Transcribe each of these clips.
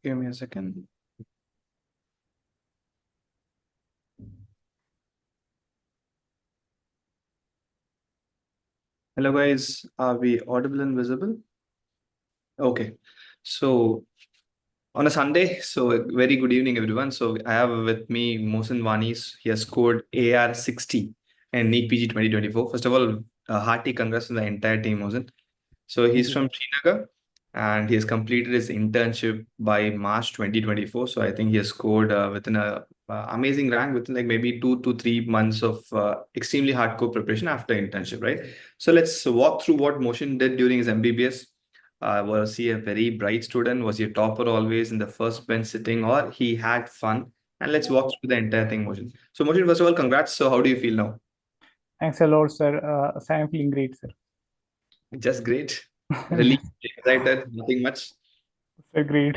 Give me a second. Hello guys, are we audible and visible? Okay, so on a Sunday, so a very good evening everyone. So I have with me Mohsin Vanis. He has scored AR 60 and NEET PG 2024. First of all, hearty congrats to the entire team, Mohsin. So Thank he's you, from sir. Srinagar and he has completed his internship by March 2024. So I think he has scored within a amazing rank within like maybe 2 to 3 months of extremely hardcore preparation after internship, right? So let's walk through what Motion did during his MBBS. Was he a very bright student? Was he a topper always in the first bench sitting, or he had fun? And let's walk through the entire thing, Motion. So Motion, first of all, congrats. So how do you feel now? Thanks a lot, sir. Sir, I'm feeling great, sir. Just great. Relieved, excited, nothing much. Sir, great.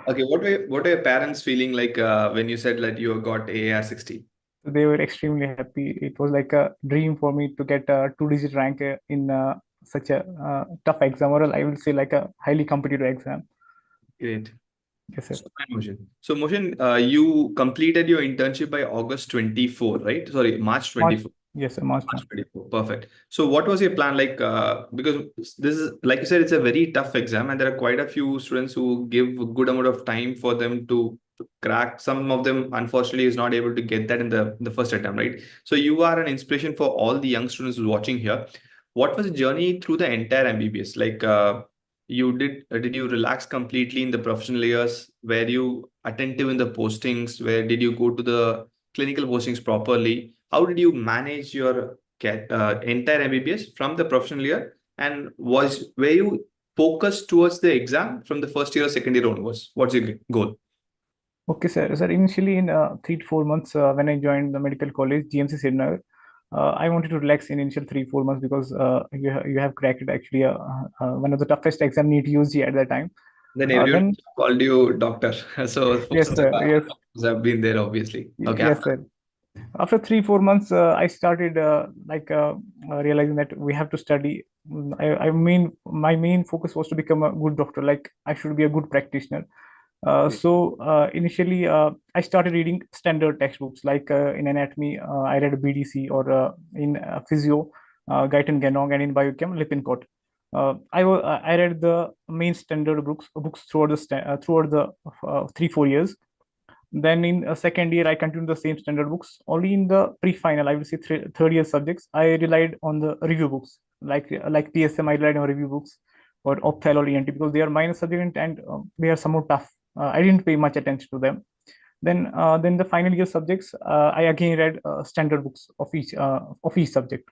Okay, what were your parents feeling like when you said that you got AR 60? They were extremely happy. It was like a dream for me to get a two-digit rank in such a tough exam, or I will say like a highly competitive exam. Great. Yes, sir. So, fine, Moshin. So, Moshin, you completed your internship by August 24, right? Sorry, March March, 24. yes, sir, March March 1. 24. Perfect. So, what was your plan like? Because this is, like you said, it's a very tough exam, and there are quite a few students who give a good amount of time for them to crack. Some of them, unfortunately, is not able to get that in the first attempt, right? So, you are an inspiration for all the young students who's watching here. What was the journey through the entire MBBS? Like, did you relax completely in the professional years? Were you attentive in the postings? Where did you go to the clinical postings properly? How did you manage your entire MBBS from the professional year? And were you focused towards the exam from the first year or second year onwards? What's your goal? Okay, sir. Sir, initially in 3 to 4 months when I joined the medical college, GMC Srinagar, I wanted to relax in initial 3 4 months because you have cracked it actually one of the toughest exam NEET UG at that time. Then everyone Then called you doctor. So yes, sir. Yes, have been there, obviously. Okay. yes, sir. After 3 4 months I started realizing that we have to study. I mean my main focus was to become a good doctor, like I should be a good practitioner. Initially I started reading standard textbooks, like in anatomy I read BDC, or in physio Guyton Ganong, and in biochem Lippincott. I read the main standard books throughout throughout the 3 4 years. Then in a second year, I continued the same standard books. Only in the pre-final, I will say third year subjects, I relied on the review books, like PSM. I relied on review books, or Opthal or ENT, because they are minor subject and they are somewhat tough. I didn't pay much attention to them. Then the final year subjects, I again read standard books of each subject.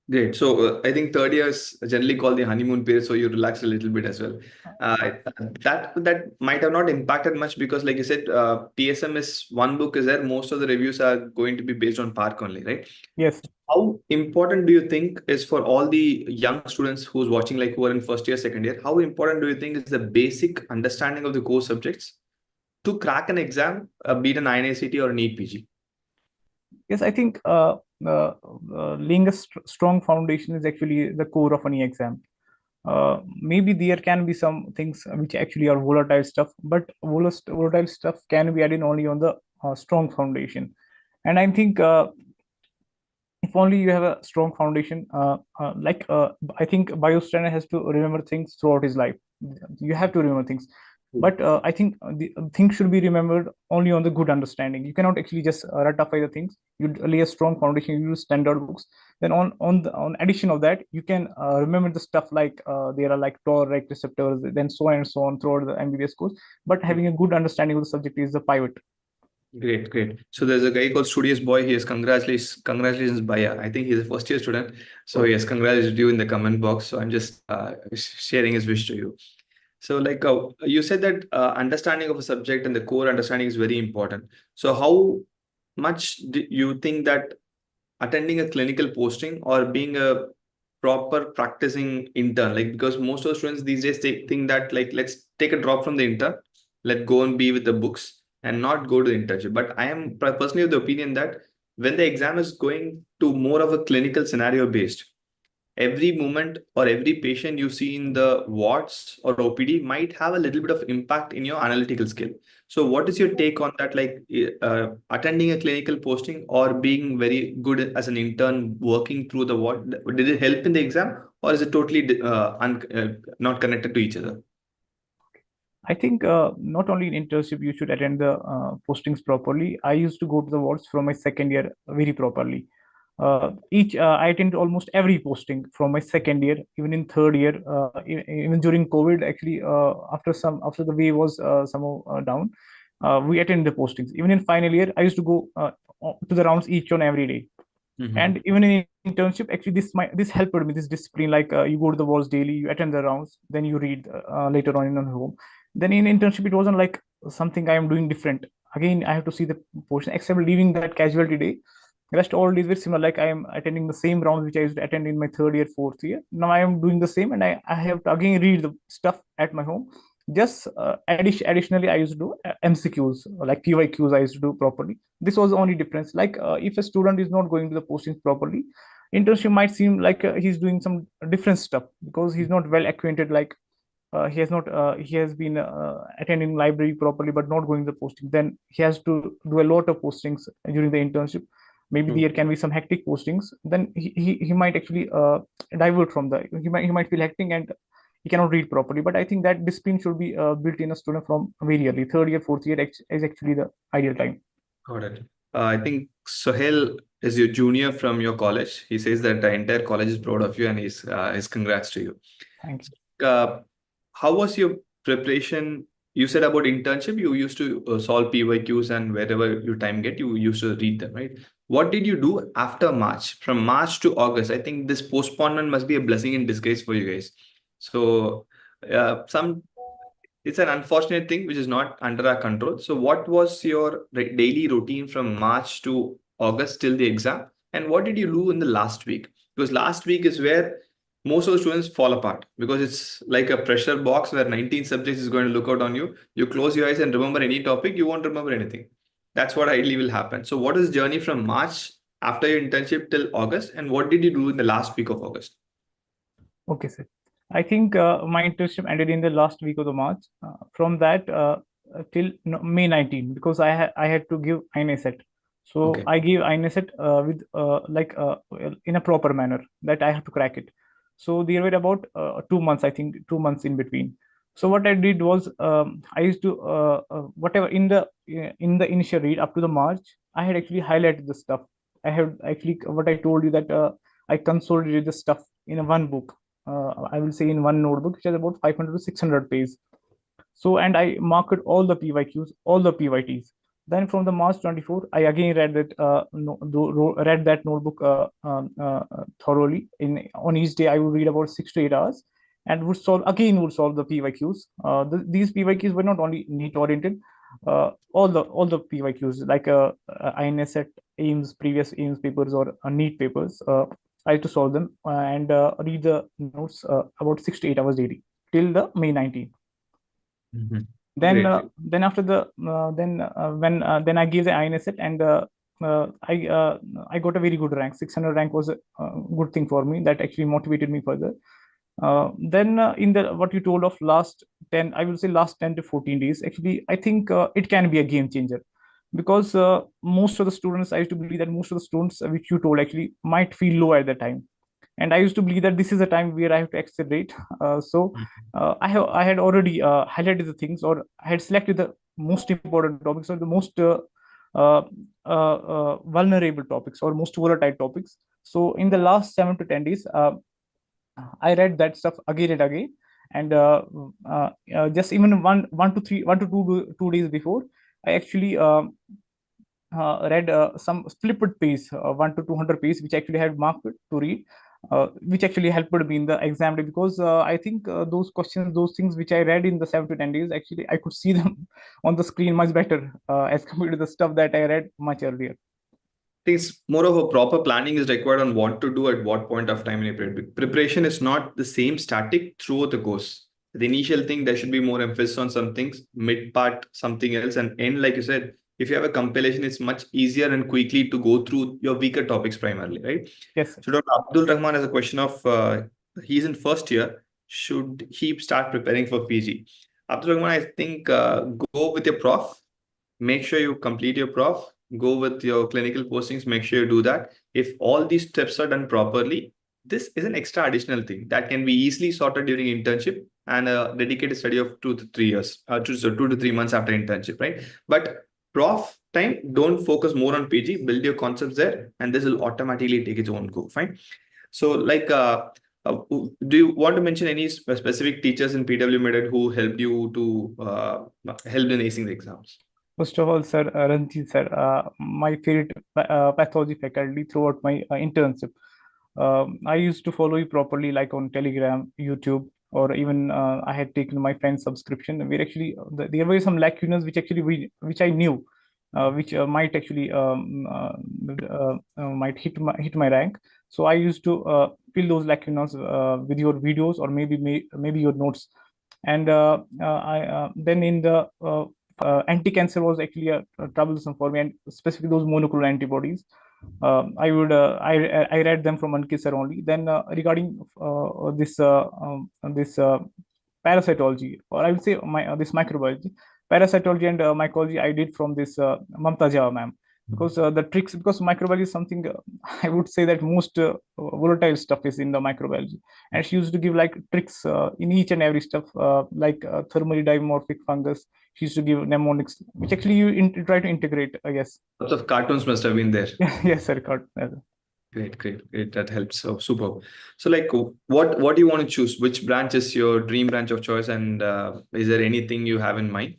Great. So I think third year is generally called the honeymoon period, so you relax a little bit as well. Uh, that might have not impacted much because, like you said, PSM is one book is there. Most of the reviews are going to be based on Park only, right? Yes. How important do you think is for all the young students who's watching, like who are in first year, second year? How important do you think is the basic understanding of the core subjects to crack an exam, be it an INICT or NEET PG? Yes, I think laying a strong foundation is actually the core of any exam. Maybe there can be some things which actually are volatile stuff, but volatile stuff can be added only on the strong foundation. And I think if only you have a strong foundation, I think biostanner has to remember things throughout his life. You have to remember things, but I think the things should be remembered only on the good understanding. You cannot actually just ratify the things. You lay a strong foundation, you use standard books. Then on addition of that, you can remember the stuff like there are like Tourette receptors, then so on and so on throughout the MBBS course. But having a good understanding of the subject is the pivot. Great, great. So there's a guy called Studious Boy. He has congratulations, Baya. I think he's a first year student. So he has congratulated you in the comment box. So I'm just sharing his wish to you. So like you said that understanding of a subject and the core understanding is very important. So how much do you think that attending a clinical posting or being a proper practicing intern, like because most of the students these days think that like let's take a drop from the intern, let go and be with the books and not go to the internship. But I am personally of the opinion that when the exam is going to more of a clinical scenario based, every moment or every patient you see in the wards or OPD might have a little bit of impact in your analytical skill. So what is your take on that? Like attending a clinical posting or being very good as an intern working through the ward, did it help in the exam, or is it totally not connected to each other? I think not only in internship you should attend the postings properly. I used to go to the wards from my second year very properly. Each I attend almost every posting from my second year, even in third year, even during COVID. Actually, after the wave was somehow down, we attend the postings. Even in final year, I used to go to the rounds each on every day. Mm-hmm. And even in internship, actually this helped me, this discipline. Like you go to the walls daily, you attend the rounds, then you read later on in home. Then in internship it wasn't like something I am doing different. Again, I have to see the portion, except leaving that casualty day. Rest all days very similar. Like I am attending the same rounds which I used to attend in my third year, fourth year. Now I am doing the same, and I have to again read the stuff at my home. Just additionally, I used to do MCQs, like PYQs. I used to do properly. This was the only difference. Like if a student is not going to the postings properly, internship might seem like he's doing some different stuff because he's not well acquainted. Like he has been attending library properly but not going to the posting. Then he has to do a lot of postings during the internship. Maybe there can be some hectic postings. Then he might actually divert from the, he might feel hectic and he cannot read properly. But I think that discipline should be built in a student from very early. Third year, fourth year is actually the ideal time. Got it. I think Sohail is your junior from your college. He says that the entire college is proud of you and his congrats to you. Thank you. How was your preparation? You said about internship, you used to solve PYQs and wherever your time get, you used to read them, right? What did you do after March? From March to August, I think this postponement must be a blessing in disguise for you guys. So, some it's an unfortunate thing which is not under our control. So, what was your daily routine from March to August till the exam? And what did you do in the last week? Because last week is where most of the students fall apart because it's like a pressure box where 19 subjects is going to look out on you. You close your eyes and remember any topic, you won't remember anything. That's what ideally will happen. So, what is the journey from March after your internship till August? And what did you do in the last week of August? Okay, sir. I think my internship ended in the last week of the March. From that till May 19, because I had to give INESET. So Okay. I gave INESET with in a proper manner that I have to crack it. So there were about 2 months, I think 2 months in between. So what I did was I used to whatever in the initial read up to the March, I had actually highlighted the stuff. I had actually what I told you that I consolidated the stuff in a one book. I will say in one notebook, which is about 500 to 600 pages. So, and I marked all the PYQs, all the PYTs. Then from the March 24, I again read that read that notebook thoroughly. On each day, I would read about 6 to 8 hours, and would solve the PYQs. These PYQs were not only NEET oriented, all the PYQs like INSET, AIMS, previous AIMS papers or NEET papers. I had to solve them and read the notes about 6 to 8 hours daily till the May 19th. Mhm. Then Great. then after the when then I gave the INSET and I got a very good rank. 600 rank was a good thing for me. That actually motivated me further. Then in the what you told of last 10, I will say last 10 to 14 days, actually I think it can be a game changer, because most of the students, I used to believe that most of the students which you told actually might feel low at the time, and I used to believe that this is a time where I have to accelerate. So I had already highlighted the things, or I had selected the most important topics or the most uh, vulnerable topics or most volatile topics. So in the last 7 to 10 days, I read that stuff again and again, and just even one to two days before, I actually read some flipped page, 1 to 200 page, which actually had marked to read, which actually helped me in the exam day, because I think those questions, those things which I read in the 7 to 10 days, actually I could see them on the screen much better as compared to the stuff that I read much earlier. Think it's more of a proper planning is required on what to do at what point of time in a period. Preparation is not the same static throughout the course. The initial thing, there should be more emphasis on some things, mid part, something else, and end, like you said, if you have a compilation, it's much easier and quickly to go through your weaker topics primarily, right? Yes, sir. So Dr. Abdul Rahman has a question of he's in first year. Should he start preparing for PG? Abdul Rahman, I think go with your prof. Make sure you complete your prof. Go with your clinical postings. Make sure you do that. If all these steps are done properly, this is an extra additional thing that can be easily sorted during internship and a dedicated study of 2 to 3 years, so 2 to 3 months after internship, right? But prof time, don't focus more on PG. Build your concepts there, and this will automatically take its own go. Fine. So, do you want to mention any specific teachers in PW Med who helped you to help in acing the exams? First of all, sir, Ranjith, sir, my favorite pathology faculty throughout my internship. I used to follow you properly, like on Telegram, YouTube, or even I had taken my friend's subscription. Where actually there were some lacunas which actually which I knew, which might actually might hit my rank. So I used to fill those lacunas with your videos or maybe your notes. And then in the anti-cancer was actually troublesome for me, and specifically those monoclonal antibodies. I read them from Ankit only. Then regarding this parasitology, or I would say this microbiology, parasitology and mycology, I did from this Mamta Jha ma'am, because the tricks, because microbiology is something I would say that most volatile stuff is in the microbiology, and she used to give like tricks in each and every stuff, like thermally dimorphic fungus. She used to give mnemonics, which actually you try to integrate, I guess. Lots of cartoons must have been there. Yes, sir. Great, great, great. That helps. So super. So, like, what do you want to choose? Which branch is your dream branch of choice, and is there anything you have in mind?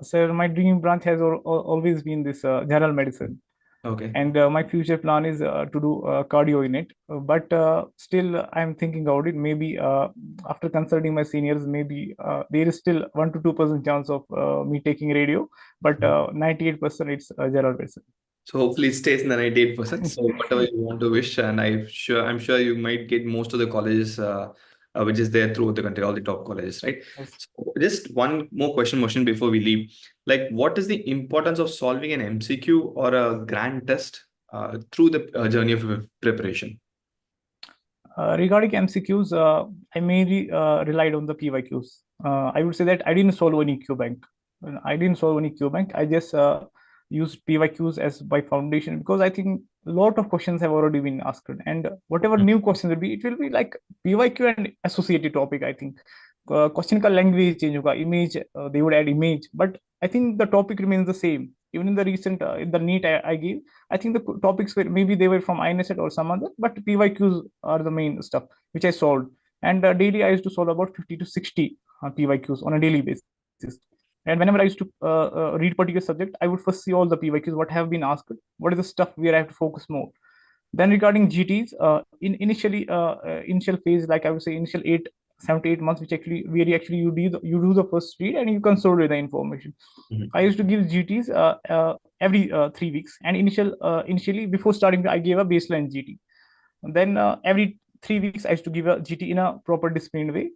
Sir, my dream branch has always been this general medicine. Okay. And my future plan is to do cardio in it. But still, I'm thinking about it. Maybe after consulting my seniors, maybe there is still 1 to 2% chance of me taking radio, but 98% it's general medicine. So hopefully it stays in the 98%. So whatever you want to wish, and I'm sure you might get most of the colleges which is there throughout the country, all the top colleges, right? Yes. So just one more question, Moshin, before we leave. Like, what is the importance of solving an MCQ or a grand test through the journey of preparation? Regarding MCQs, I mainly relied on the PYQs. I would say that I didn't solve any Q bank. I didn't solve any Q bank. I just used PYQs as my foundation, because I think a lot of questions have already been asked, and whatever new questions will be, it will be like PYQ and associated topic. I think question ka language change hoga, image they would add image, but I think the topic remains the same. Even in the recent in the NEET I gave, I think the topics were maybe they were from INSET or some other, but PYQs are the main stuff which I solved. And daily I used to solve about 50 to 60 PYQs on a daily basis. And whenever I used to read particular subject, I would first see all the PYQs, what have been asked, what is the stuff where I have to focus more. Then regarding GTs, in initial phase, like I would say initial 7 to 8 months, which actually where you do the first read and you consolidate the information. I used to give GTs every 3 weeks, and initially before starting, I gave a baseline GT. Then every 3 weeks, I used to give a GT in a proper disciplined way.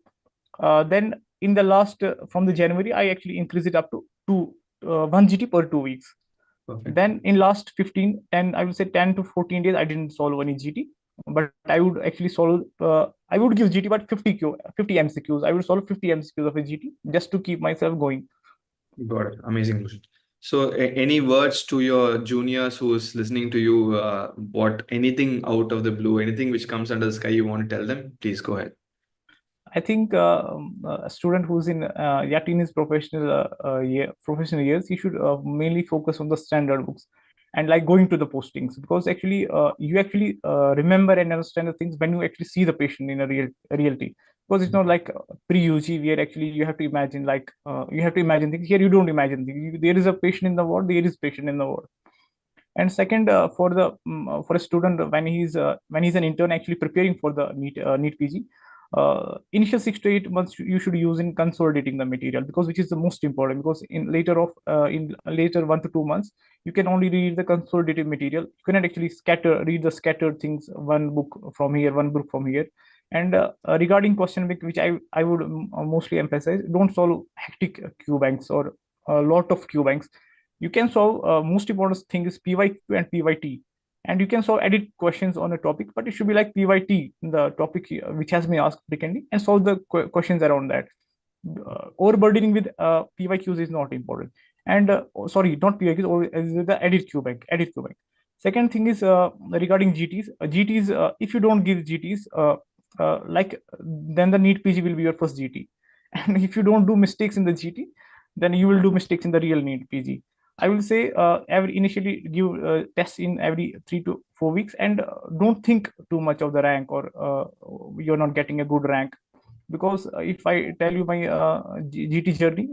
Then in the last from the January, I actually increased it up to 1 GT per 2 weeks. Perfect. Then in last 15 and I would say 10 to 14 days, I didn't solve any GT, but I would actually solve. I would give GT, but 50 MCQs. I would solve 50 MCQs of a GT just to keep myself going. Got it. Amazing. So, any words to your juniors who's listening to you? What anything out of the blue, anything which comes under the sky, you want to tell them? Please go ahead. I think a student who's in yet in his professional years, he should mainly focus on the standard books and like going to the postings, because actually you actually remember and understand the things when you actually see the patient in a reality. Because it's not like pre-UG where actually you have to imagine things. Here you don't imagine things. There is a patient in the ward. There is patient in the ward. And second, for a student when he's an intern actually preparing for the NEET PG, initial 6 to 8 months you should use in consolidating the material, because which is the most important, because in later 1 to 2 months you can only read the consolidated material. You cannot actually read the scattered things, one book from here, one book from here. And regarding question bank, which I would mostly emphasize, don't solve hectic Q banks or a lot of Q banks. You can solve most important thing is PYQ and PYT, and you can solve edit questions on a topic, but it should be like PYT, the topic which has been asked frequently, and solve the questions around that. Overburdening with PYQs is not important. And sorry, not PYQs, or the edit Q bank. Second thing is regarding GTs. GTs, if you don't give GTs, then the NEET PG will be your first GT. And if you don't do mistakes in the GT, then you will do mistakes in the real NEET PG. I will say every initially give tests in every 3 to 4 weeks, and don't think too much of the rank, or you're not getting a good rank. Because if I tell you my GT journey,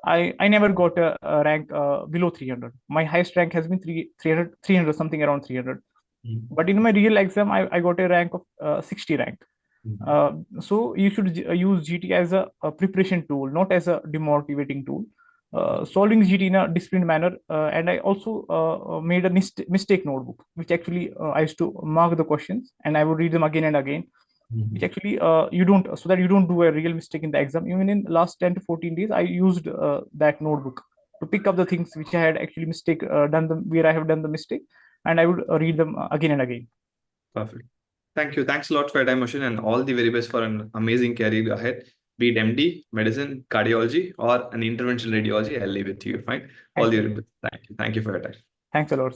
I never got a rank below 300. My highest rank has been 300, something around 300. But in my real exam, I got a rank of 60 rank. So you should use GT as a preparation tool, not as a demotivating tool. Solving GT in a disciplined manner, and I also made a mistake notebook, which actually I used to mark the questions, and I would read them again and again, which actually you don't, so that you don't do a real mistake in the exam. Even in last 10 to 14 days, I used that notebook to pick up the things which I had actually done them, where I have done the mistake, and I would read them again and again. Perfect. Thank you. Thanks a lot for your time, Oshin, and all the very best for an amazing career ahead. Be it MD, medicine, cardiology, or an interventional radiology, I'll leave it to you. Fine. All the very best. Thank you. Thank you for your time. Thanks a lot.